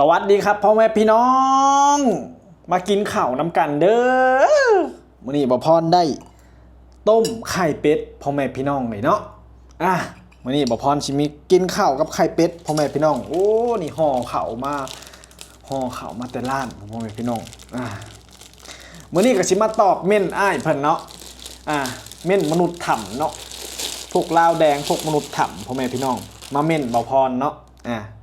สวัสดีครับพ่อแม่พี่น้องมากินข้าวน้ำกันเด้อมื้อนี้บ่พรได้ต้มไข่เป็ดพ่อแม่พี่น้องเลยเนาะมื้อนี้บ่พรสิมีกินข้าวกับไข่เป็ดพ่อแม่พี่น้องโอ้นี่ห่อข้าวมาแต่ร้านพ่อแม่พี่น้องมื้อนี้ก็สิมาตอบเม่นอ้ายเพิ่นเนาะเม่นมนุษย์ถ้ำเนาะพวกลาวแดงพวกมนุษย์ถ้ำพ่อแม่พี่น้องมาเม่นบ่พรเนาะ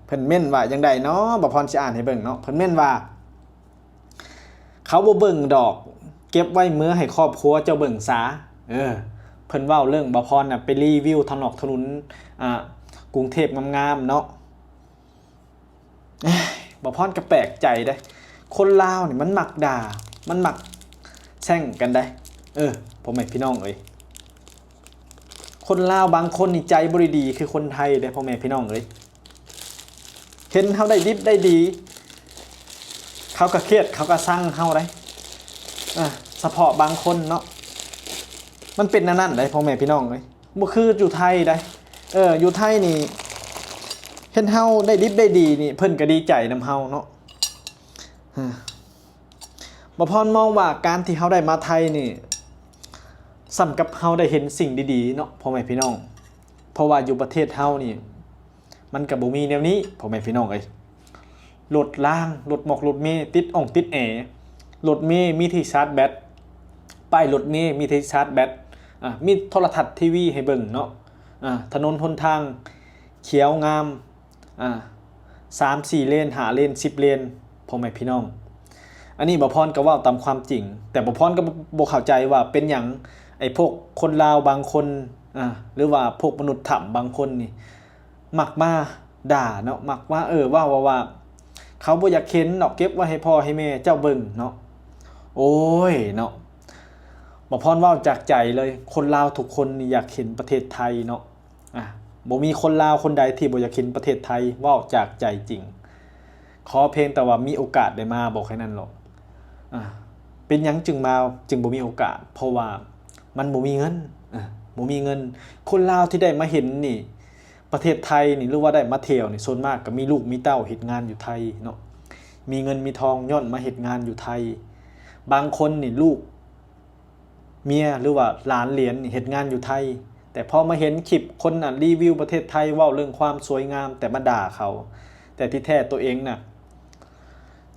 เพิ่นเม่นว่าจังไดเนาะบ่พรสิอ่านให้เบิ่งเนาะเพิ่นเม่นว่าเขาบ่เบิ่งดอกเก็บไว้มื้อให้ครอบครัวเจ้าเบิ่งซาเพิ่นเว้าเรื่องบ่พรน่ะไปรีวิวถนนกรุงเทพงามๆเนาะบ่พรก็แปลกใจเด้คนลาวนี่มันมักด่ามันมักแช่งกันได้พ่อแม่พี่น้องเอ้ยคนลาวบางคนนี่ใจบ่ดีคือคนไทยเด้พ่อแม่พี่น้องเอ้ยเห็นเขาได้ดิบได้ดีเขาก็เครียดเขาก็สั่งเขาได้เฉพาะบางคนเนาะมันเป็นนั่นได้พ่อแม่พี่น้องเลยบ่คืออยู่ไทยได้อยู่ไทยนี่เห็นเฮาได้ดิบได้ดีนี่เพิ่นก็ดีใจนำเฮาเนาะบ่พรมองว่าการที่เฮาได้มาไทยนี่สำกับเฮาได้เห็นสิ่งดีๆเนาะพ่อแม่พี่น้องเพราะว่าอยู่ประเทศเฮานี่มันกับบ่มีแนวนี้พ่อแม่พี่น้องเอ้ยรถล่างรถหมอกรถเมล์ติดติดแอร์รถเมล์มีที่ชาร์จแบตป้ายรถเมล์มีที่ชาร์จแบตมีโทรทัศน์ทีวีให้เบิ่งเนาะถนนหนทางเขียวงาม3-4 เลน5 เลน10 เลนพ่อแม่พี่น้องอันนี้บ่พรก็เว้าตามความจริงแต่บ่พรก็บ่เข้าใจว่าเป็นหยังไอ้พวกคนลาวบางคนหรือว่าพวกมนุษย์ถ้ำบางคนนี่มักมาด่าเนาะมักว่าว่าเขาบ่อยากเห็นดอกเก็บไว้ให้พ่อให้แม่เจ้าเบิ่งเนาะโอ้ยเนาะบ่พรเว้าจากใจเลยคนลาวทุกคนนี่อยากเห็นประเทศไทยเนาะบ่มีคนลาวคนใดที่บ่อยากเห็นประเทศไทยเว้าจากใจจริงขอเพียงแต่ว่ามีโอกาสได้มาบอกแค่นั้นหรอกเป็นหยังจึงบ่มีโอกาสเพราะว่ามันบ่มีเงินบ่มีเงินคนลาวที่ได้มาเห็นนี่ประเทศไทยนี่หรือว่าได้มาเที่ยวนี่ส่วนมากก็มีลูกมีเต้าเฮ็ดงานอยู่ไทยเนาะมีเงินมีทองย้อนมาเฮ็ดงานอยู่ไทยบางคนนี่ลูกเมียหรือว่าหลานเหลนเฮ็ดงานอยู่ไทยแต่พอมาเห็นคลิปคนรีวิวประเทศไทยเว้าเรื่องความสวยงามแต่มาด่าเขาแต่ที่แท้ตัวเองน่ะ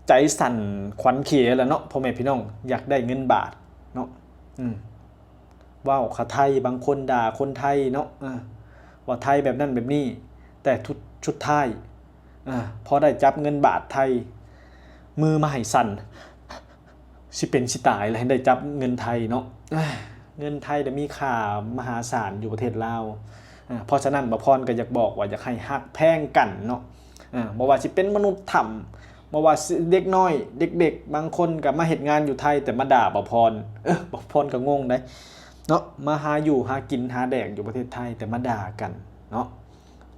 ใจสั่นขวัญเขียแล้วเนาะพ่อแม่พี่น้องอยากได้เงินบาทเนาะว้าวคนไทยบางคนด่าคนไทยเนาะว่าไทยแบบนั้นแบบนี้แต่ชุดไทยพอได้จับเงินบาทไทยมือมาให้สั่นสิเป็นสิตายเลยได้จับเงินไทยเนาะเงินไทยแต่มีค่ามหาศาลอยู่ประเทศลาวเพราะฉะนั้นบ่พรก็อยากบอกว่าอยากให้ฮักแพงกันเนาะบ่ว่าสิเป็นมนุษย์ถ้ำบ่ว่าเด็กน้อยเด็กๆบางคนก็มาเฮ็ดงานอยู่ไทยแต่มาด่าบ่พรบ่พรก็งงได้เนาะมาหาอยู่หากินหาแดกอยู่ประเทศไทยแต่มาด่ากันเนาะ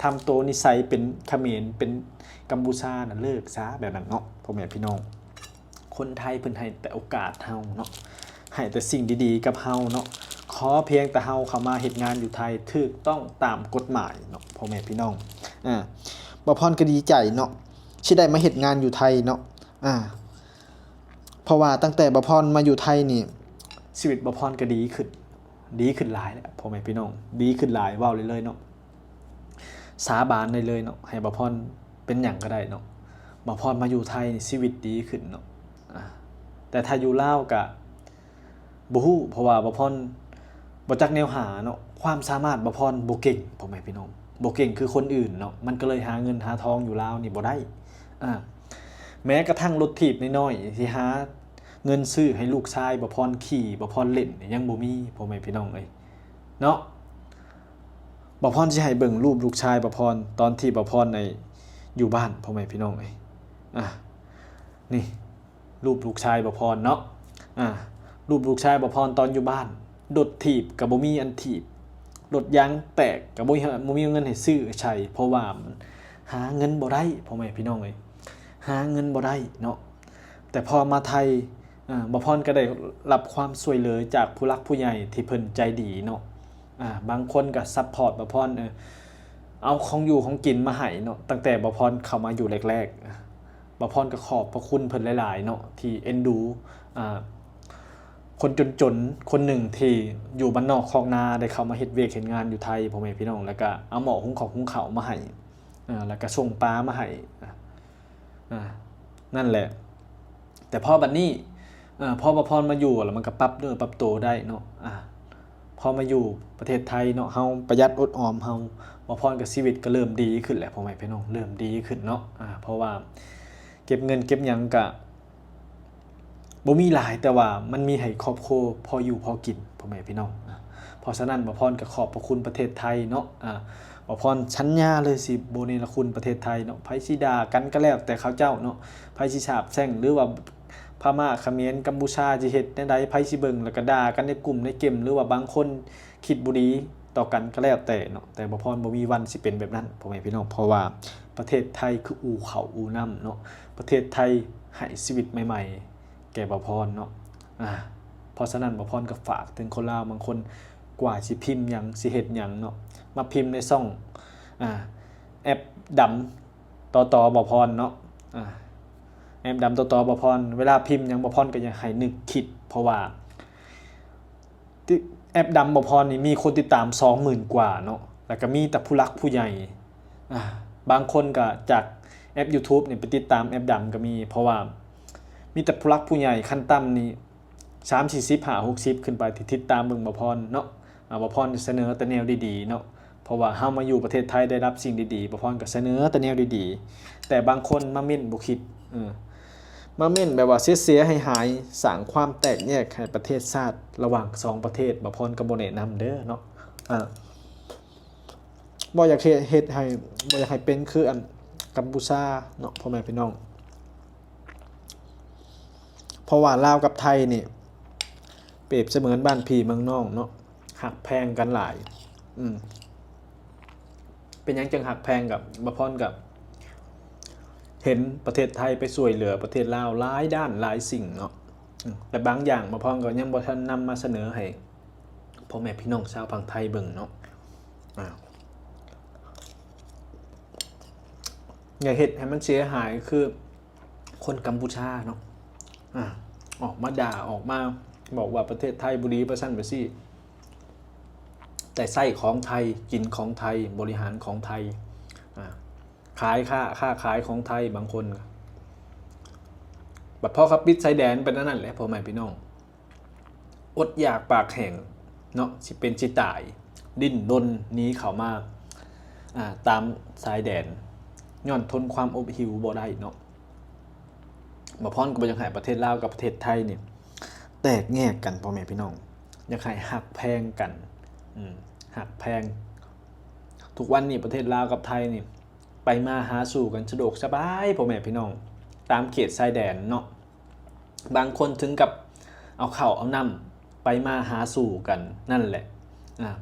ทำตัวนิสัยเป็นเขมรเป็นกัมพูชาน่ะเลิกซะแบบนั้นเนาะพ่อแม่พี่น้องคนไทยเพิ่นให้แต่โอกาสเฮาเนาะให้แต่สิ่งดีๆกับเฮาเนาะขอเพียงแต่เฮาเข้ามาเฮ็ดงานอยู่ไทยถูกต้องตามกฎหมายเนาะพ่อแม่พี่น้องบ่พรก็ดีใจเนาะที่ได้มาเฮ็ดงานอยู่ไทยเนาะเพราะว่าตั้งแต่บ่พรมาอยู่ไทยนี่ชีวิตบ่พรก็ดีขึ้นหลายแล้วพ่อแม่พี่น้องดีขึ้นหลายเว้าเลยเนาะสาบานได้เลยเนาะให้บ่พรเป็นหยังก็ได้เนาะบ่พรมาอยู่ไทยนี่ชีวิตดีขึ้นเนาะแต่ถ้าอยู่ลาวก็บ่ฮู้เพราะว่าบ่พรบ่จักแนวหาเนาะความสามารถบ่พรบ่เก่งพ่อแม่พี่น้องบ่เก่งคือคนอื่นเนาะมันก็เลยหาเงินหาทองอยู่ลาวนี่บ่ได้แม้กระทั่งรถถีบน้อยๆที่หาเงินซื้อให้ลูกชายบ่พรขี่บ่พรเล่นยังบ่มีพ่อแม่พี่น้องเอ้ยเนาะบ่พรสิให้เบิ่งรูปลูกชายบ่พรตอนที่บ่พรอยู่บ้านพ่อแม่พี่น้องเอ้ยนี่รูปลูกชายบ่พรเนาะรูปลูกชายบ่พรตอนอยู่บ้านรถถีบก็บ่มีอันถีบรถยางแตกก็บ่มีเงินให้ซื้อใช้เพราะว่าหาเงินบ่ได้พ่อแม่พี่น้องเอ้ยหาเงินบ่ได้เนาะแต่พอมาไทยบ่พรก็ได้รับความช่วยเหลือจากผู้หลักผู้ใหญ่ที่เพิ่นใจดีเนาะบางคนก็ซัพพอร์ตบ่พรเอาของอยู่ของกินมาให้เนาะตั้งแต่บ่พรเข้ามาอยู่แรกๆ บ่พรก็ขอบพระคุณเพิ่นหลายๆเนาะที่เอ็นดูคนจนๆคนหนึ่งที่อยู่บ้านนอกคอกนาได้เข้ามาเฮ็ดเวียกเฮ็ดงานอยู่ไทยพ่อแม่พี่น้องแล้วก็เอาหม้อหุงข้าวมาให้แล้วก็ส่งปลามาให้นั่นแหละแต่พอบัดนี้พอบ่พรมาอยู่แล้วมันก็ปรับเนื้อปรับตัวได้เนาะพอมาอยู่ประเทศไทยเนาะเฮาประหยัดอดออมเฮาบ่พรกับชีวิตก็เริ่มดีขึ้นแหละพ่อแม่พี่น้องเริ่มดีขึ้นเนาะเพราะว่าเก็บเงินเก็บหยังก็บ่มีหลายแต่ว่ามันมีให้ครอบครัวพออยู่พอกินพ่อแม่พี่น้องเพราะฉะนั้นบ่พรก็ขอบพระคุณประเทศไทยเนาะบ่พรสัญญาเลยสิบ่เนรคุณประเทศไทยเนาะไผสิด่ากันก็แล้วแต่เขาเจ้าเนาะไผสิฉาบแช่งหรือว่าพม่าเขมรกัมพูชาสิเฮ็ดแนวใดไผสิเบิ่งแล้วก็ด่ากันในกลุ่มในเกมหรือว่าบางคนคิดบ่ดีต่อกันก็แล้วแต่เนาะแต่บ่พรบ่มีวันสิเป็นแบบนั้นพ่อแม่พี่น้องเพราะว่าประเทศไทยคืออู่เขาอู่น้ำเนาะประเทศไทยให้ชีวิตใหม่ๆแก่บ่พรเนาะเพราะฉะนั้นบ่พรก็ฝากถึงคนลาวบางคนกว่าสิพิมพ์หยังสิเฮ็ดหยังเนาะมาพิมพ์ในช่องแอปดำต่อบ่พรเนาะแอปดำต่อบ่พรเวลาพิมพ์หยังบ่พรก็อย่าให้นึกคิดเพราะว่าแอปดำบ่พรนี่มีคนติดตาม 20,000 กว่าเนาะแล้วก็มีแต่ผู้หลักผู้ใหญ่บางคนก็จากแอป YouTube นี่ไปติดตามแอปดำก็มีเพราะว่ามีแต่ผู้หลักผู้ใหญ่ขั้นต่ำนี่30 40 50 60ขึ้นไปที่ติดตามเบิ่งบ่พรเนาะบ่พรเสนอแต่แนวดีๆเนาะเพราะว่าเฮามาอยู่ประเทศไทยได้รับสิ่งดีๆบ่พรก็เสนอแต่แนวดีๆแต่บางคนมาเม่นบ่คิดมาเม่นแบบว่าเสียๆให้หายสร้างความแตกแยกให้ประเทศชาติระหว่าง2ประเทศบ่พรก็บ่แนะนำเด้อเนาะบ่อยากเฮ็ดให้บ่อยากให้เป็นคืออันกัมพูชาเนาะพ่อแม่พี่น้องเพราะว่าลาวกับไทยนี่เปรียบเสมือนบ้านพี่เมืองน้องเนาะหักแพงกันหลายเป็นหยังจึงหักแพงกับบ่พรกับเห็นประเทศไทยไปช่วยเหลือประเทศลาวหลายด้านหลายสิ่งเนาะแต่บางอย่างบ่พรก็ยังบ่ทันนำมาเสนอให้พ่อแม่พี่น้องชาวฝั่งไทยเบิ่งเนาะอย่าเฮ็ดให้มันเสียหายคือคนกัมพูชาเนาะออกมาด่าออกมาบอกว่าประเทศไทยบ่ดีประซั่นไปซี่แต่ไส้ของไทยกินของไทยบริหารของไทยขายค่าขายของไทยบางคนบัดพ่อครับปิดชายแดนเป็นนั่นแหละพ่อแม่พี่น้องอดอยากปากแห้งเนาะสิเป็นสิตายดิ้นรนหนีเข้ามาตามชายแดนย้อนทนความอบหิวบ่ได้เนาะบ่พรก็บ่อยากให้ประเทศลาวกับประเทศไทยเนี่ยแตกแยกกันพ่อแม่พี่น้องอยากให้หักแพงกันหักแพงทุกวันนี้ประเทศลาวกับไทยนี่ไปมาหาสู่กันสะดวกสบายพ่อแม่พี่น้องตามเขตชายแดนเนาะบางคนถึงกับเอาข้าวเอาน้ำไปมาหาสู่กันนั่นแหละ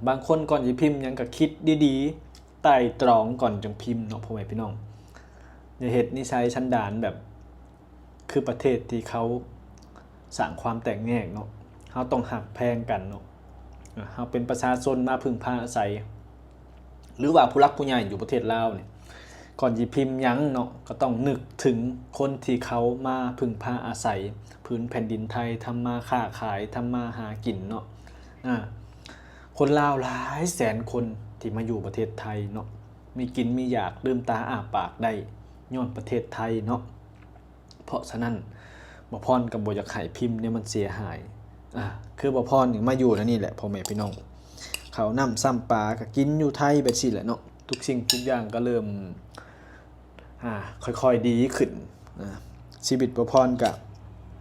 บางคนก่อนจะพิมพ์ยังก็คิดดีๆไต่ตรองก่อนจึงพิมพ์เนาะพ่อแม่พี่น้องอย่าเฮ็ดนิสัยชันดานแบบคือประเทศที่เขาสร้างความแตกแยกเนาะเขาต้องหักแพงกันเนาะเขาเป็นประชาชนมาพึ่งพาอาศัยหรือว่าผู้รักผู้ใหญ่อยู่ประเทศลาวเนี่ยก่อนจะพิมพ์ยั้งเนาะก็ต้องนึกถึงคนที่เขามาพึ่งพาอาศัยพื้นแผ่นดินไทยทำมาค้าขายทำมาหากินเนาะคนลาวหลายแสนคนที่มาอยู่ประเทศไทยเนาะมีกินมีอยากลืมตาอ้าปากได้ย้อนประเทศไทยเนาะเพราะฉะนั้นบ่พรกับบ่อยากให้พิมพ์เนี่ยมันเสียหายคือบ่พรนี่มาอยู่แล้วนี่แหละพ่อแม่พี่น้องเขาวน้ำซ้ำปลาก็กินอยู่ไทยแบบซี่แหละเนาะทุกสิ่งทุกอย่างก็เริ่มค่อยๆดีขึ้นชีวิตบ่พรก็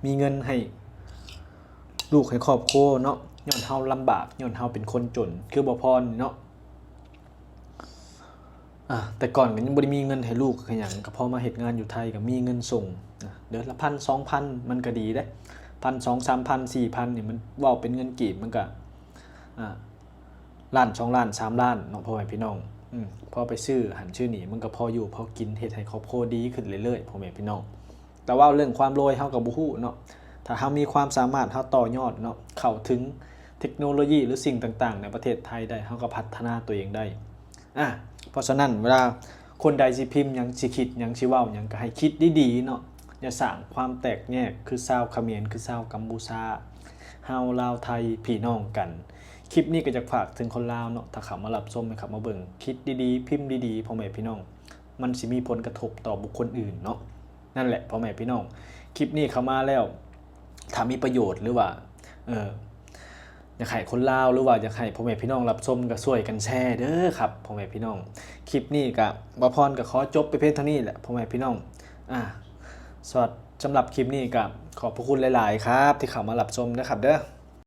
มีเงินให้ลูกให้ครอบครัวเนาะย้อนเฮาลำบากย้อนเฮาเป็นคนจนคือบ่พรเนาะแต่ก่อนก็ยังบ่ได้มีเงินให้ลูกคือหยังก็พอมาเฮ็ดงานอยู่ไทยก็มีเงินส่งเดือนละ 1,000 2,000 มันก็ดีเด้ 1,000 2,000 3,000 4,000นี่มันเว้าเป็นเงินกีบมันก็ล้าน2ล้าน3ล้านเนาะพ่อแม่พี่น้องพอไปซื้อหันชื่อนี่มันก็พออยู่พอกินเฮ็ดให้ครอบครัวดีขึ้นเรื่อยๆพ่อแม่พี่น้องแต่ว่าเรื่องความรวยเฮาก็บ่ฮู้เนาะถ้าเฮามีความสามารถเฮาต่อยอดเนาะเข้าถึงเทคโนโลยีหรือสิ่งต่างๆในประเทศไทยได้เฮาก็พัฒนาตัวเองได้เพราะฉะนั้นเวลา คนใดสิพิมพ์หยังสิคิดหยังสิเว้าหยังก็ให้คิดดีๆเนาะอย่าสร้างความแตกแยกคือชาวเขมรคือชาวกัมพูชาเฮาลาวไทยพี่น้องกันคลิปนี้ก็จะฝากถึงคนลาวเนาะถ้าเขามารับชมให้เขามาเบิ่งคิดดีๆพิมพ์ดีๆพ่อแม่พี่น้องมันสิมีผลกระทบต่อบุคคลอื่นเนาะนั่นแหละพ่อแม่พี่น้องคลิปนี้เข้ามาแล้วถ้ามีประโยชน์หรือว่าอยากให้คนลาวหรือว่าอยากให้พ่อแม่พี่น้องรับชมก็ช่วยกันแชร์เด้อครับพ่อแม่พี่น้องคลิปนี้ก็บ่พรก็ขอจบไปเพียงเท่านี้แหละพ่อแม่พี่น้องสำหรับคลิปนี้ก็ขอบพระคุณหลายๆครับที่เข้ามารับชมนะครับเด้อ